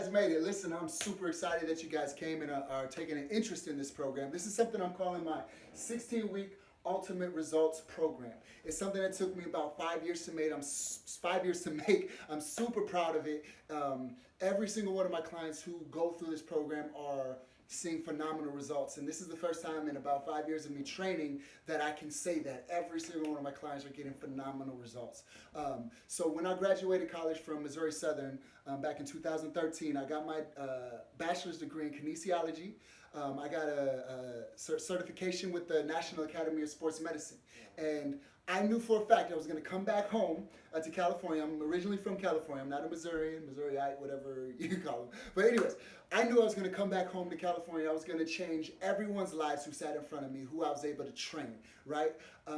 guys made it. Listen, I'm super excited that you guys came and are taking an interest in this program. This is something I'm calling my 16-week Ultimate Results Program. It's something that took me about 5 years to make. 5 years to make. I'm super proud of it. Every single one of my clients who go through this program are seeing phenomenal results. And this is the first time in about 5 years of me training that I can say that every single one of my clients are getting phenomenal results. So when I graduated college from Missouri Southern back in 2013, I got my bachelor's degree in kinesiology. I got a certification with the National Academy of Sports Medicine. And I knew for a fact I was going to come back home to California. I'm originally from California. I'm not a Missourian, Missouriite, whatever you call them. But anyways, I knew I was going to come back home to California. I was going to change everyone's lives who sat in front of me, who I was able to train, right?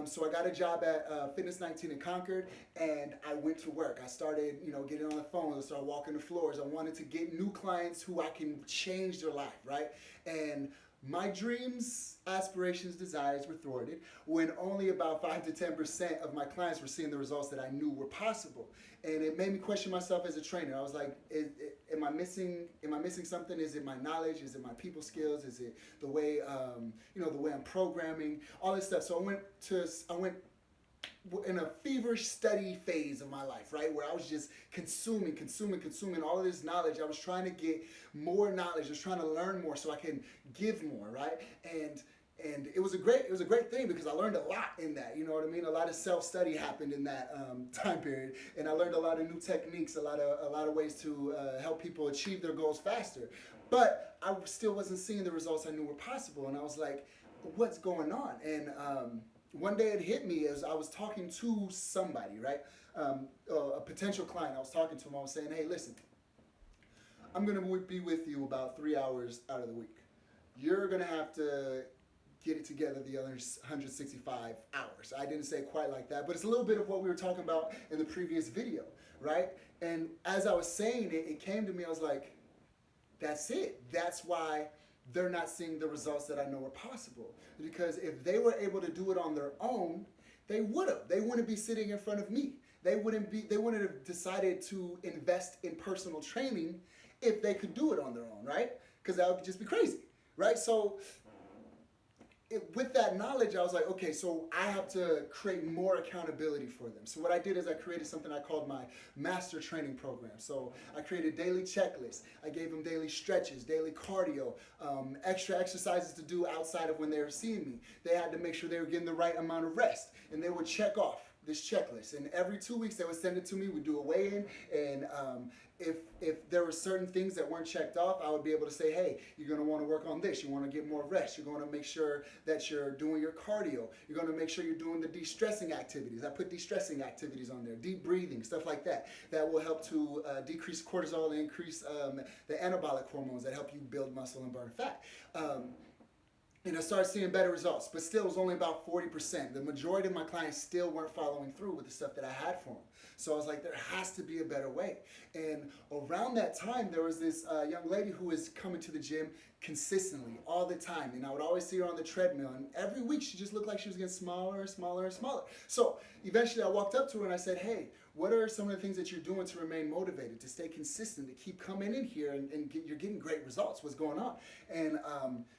So I got a job at Fitness 19 in Concord, and I went to work. I started, getting on the phone. I started walking the floors. I wanted to get new clients who I can change their life, right? And my dreams, aspirations, desires were thwarted when only about 5 to 10% of my clients were seeing the results that I knew were possible. And it made me question myself as a trainer. I was like, am I missing something? Is it my knowledge? Is it my people skills? Is it the way, the way I'm programming? All this stuff. So I went in a feverish study phase of my life, right? Where I was just consuming all of this knowledge. I was trying to get more knowledge. I was trying to learn more so I can give more, right? And it was a great thing because I learned a lot in that, you know what I mean? A lot of self-study happened in that time period, and I learned a lot of new techniques, a lot of ways to help people achieve their goals faster. But I still wasn't seeing the results I knew were possible, and I was like, what's going on? And one day it hit me as I was talking to somebody, right? A potential client. I was talking to him. I was saying, hey, listen, I'm going to be with you about 3 hours out of the week. You're going to have to get it together the other 165 hours. I didn't say it quite like that, but it's a little bit of what we were talking about in the previous video, right? And as I was saying it, it came to me, I was like, that's it. That's why they're not seeing the results that I know are possible. Because if they were able to do it on their own, they would have. They wouldn't be sitting in front of me. They wouldn't have decided to invest in personal training if they could do it on their own, right? Because that would just be crazy, right? So with that knowledge, I was like, okay, so I have to create more accountability for them. So what I did is I created something I called my master training program. So I created daily checklists. I gave them daily stretches, daily cardio, extra exercises to do outside of when they were seeing me. They had to make sure they were getting the right amount of rest, and they would check off this checklist. And every 2 weeks they would send it to me. We'd do a weigh-in, and if there were certain things that weren't checked off, I would be able to say, hey, you're going to want to work on this. You want to get more rest. You're going to make sure that you're doing your cardio. You're going to make sure you're doing the de-stressing activities. I put de-stressing activities on there, deep breathing, stuff like that. That will help to decrease cortisol and increase the anabolic hormones that help you build muscle and burn fat. And I started seeing better results, but still it was only about 40%. The majority of my clients still weren't following through with the stuff that I had for them. So I was like, there has to be a better way. And around that time, there was this young lady who was coming to the gym consistently, all the time. And I would always see her on the treadmill. And every week, she just looked like she was getting smaller and smaller and smaller. So eventually, I walked up to her and I said, hey, what are some of the things that you're doing to remain motivated, to stay consistent, to keep coming in here and you're getting great results? What's going on? And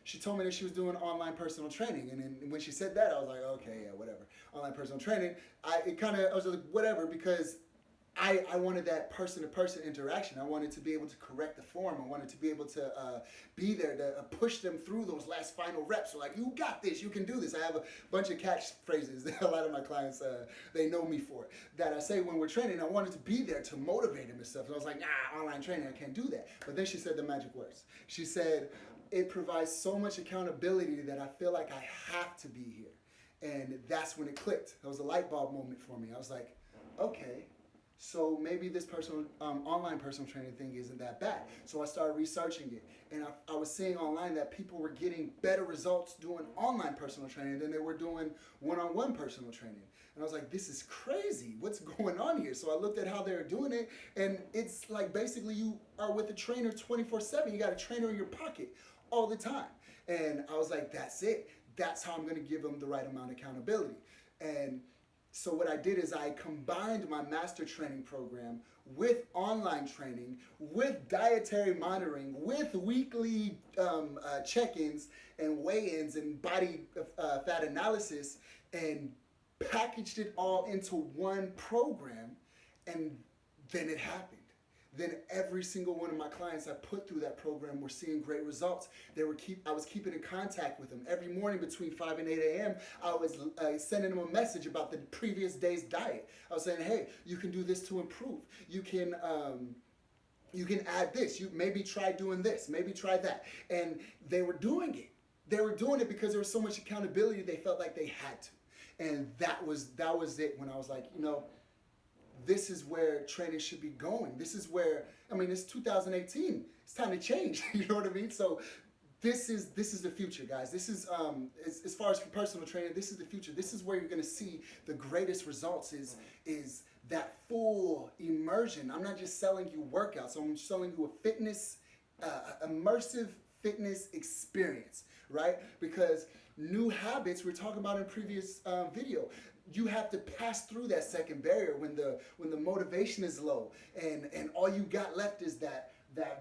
she told me that she was doing online personal training. And then when she said that, I was like, okay, yeah, whatever. Online personal training. I was like, whatever, because I wanted that person-to-person interaction. I wanted to be able to correct the form. I wanted to be able to be there to push them through those last final reps. So like, you got this, you can do this. I have a bunch of catchphrases that a lot of my clients, they know me for, that I say when we're training. I wanted to be there to motivate them and stuff. And I was like, nah, online training, I can't do that. But then she said the magic words. She said, it provides so much accountability that I feel like I have to be here. And that's when it clicked. It was a light bulb moment for me. I was like, okay, so maybe this online personal training thing isn't that bad. So I started researching it. And I was seeing online that people were getting better results doing online personal training than they were doing one-on-one personal training. And I was like, this is crazy. What's going on here? So I looked at how they were doing it, and it's like basically you are with a trainer 24/7. You got a trainer in your pocket all the time. And I was like, that's it. That's how I'm going to give them the right amount of accountability. And so what I did is I combined my master training program with online training, with dietary monitoring, with weekly check-ins and weigh-ins and body fat analysis, and packaged it all into one program, and then it happened. Then every single one of my clients I put through that program were seeing great results. I was keeping in contact with them every morning between 5 and 8 a.m. I was sending them a message about the previous day's diet. I was saying, hey, you can do this to improve. You can add this. You maybe try doing this. Maybe try that. And they were doing it. They were doing it because there was so much accountability. They felt like they had to. And that was it when I was like, this is where training should be going. This is where, it's 2018. It's time to change. You know what I mean? So this is the future, guys. This is, as far as for personal training, this is the future. This is where you're going to see the greatest results is that full immersion. I'm not just selling you workouts. I'm selling you a fitness, immersive fitness experience, right? Because new habits, we were talking about in previous video, you have to pass through that second barrier when the motivation is low and all you got left is that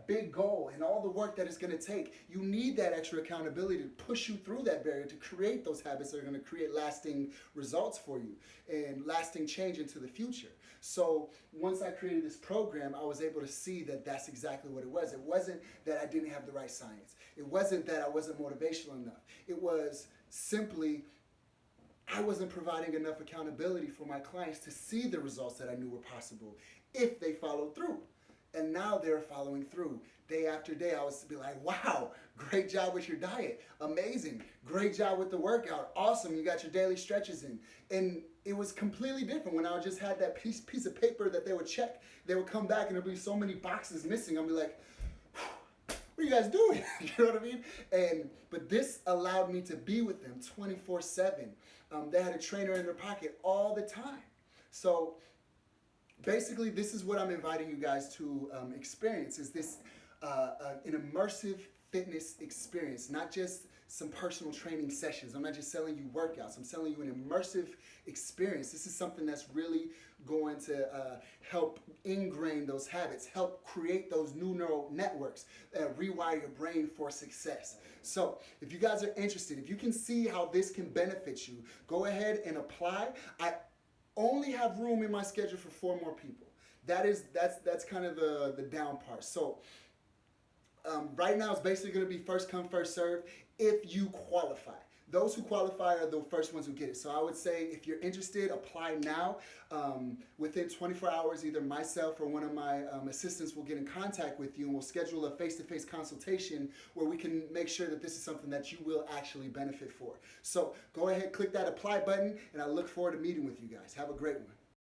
big goal and all the work that it's going to take. You need that extra accountability to push you through that barrier to create those habits that are going to create lasting results for you and lasting change into the future. So once I created this program, I was able to see that that's exactly what it was. It wasn't that I didn't have the right science. It wasn't that I wasn't motivational enough. It was simply I wasn't providing enough accountability for my clients to see the results that I knew were possible if they followed through. And now they're following through. Day after day, I was to be like, wow, great job with your diet. Amazing. Great job with the workout. Awesome. You got your daily stretches in. And it was completely different when I just had that piece of paper that they would check. They would come back and there'd be so many boxes missing. I'd be like, what are you guys doing? You know what I mean? But this allowed me to be with them 24/7. They had a trainer in their pocket all the time. So basically, this is what I'm inviting you guys to experience, is this an immersive fitness experience, not just some personal training sessions. I'm not just selling you workouts. I'm selling you an immersive experience. This is something that's really going to help ingrain those habits, help create those new neural networks, rewire your brain for success. So if you guys are interested, if you can see how this can benefit you, go ahead and apply. I only have room in my schedule for 4 more people. That's kind of the down part. So right now it's basically going to be first come, first serve if you qualify. Those who qualify are the first ones who get it. So I would say if you're interested, apply now. Within 24 hours, either myself or one of my assistants will get in contact with you and we'll schedule a face-to-face consultation where we can make sure that this is something that you will actually benefit for. So go ahead, click that apply button, and I look forward to meeting with you guys. Have a great one.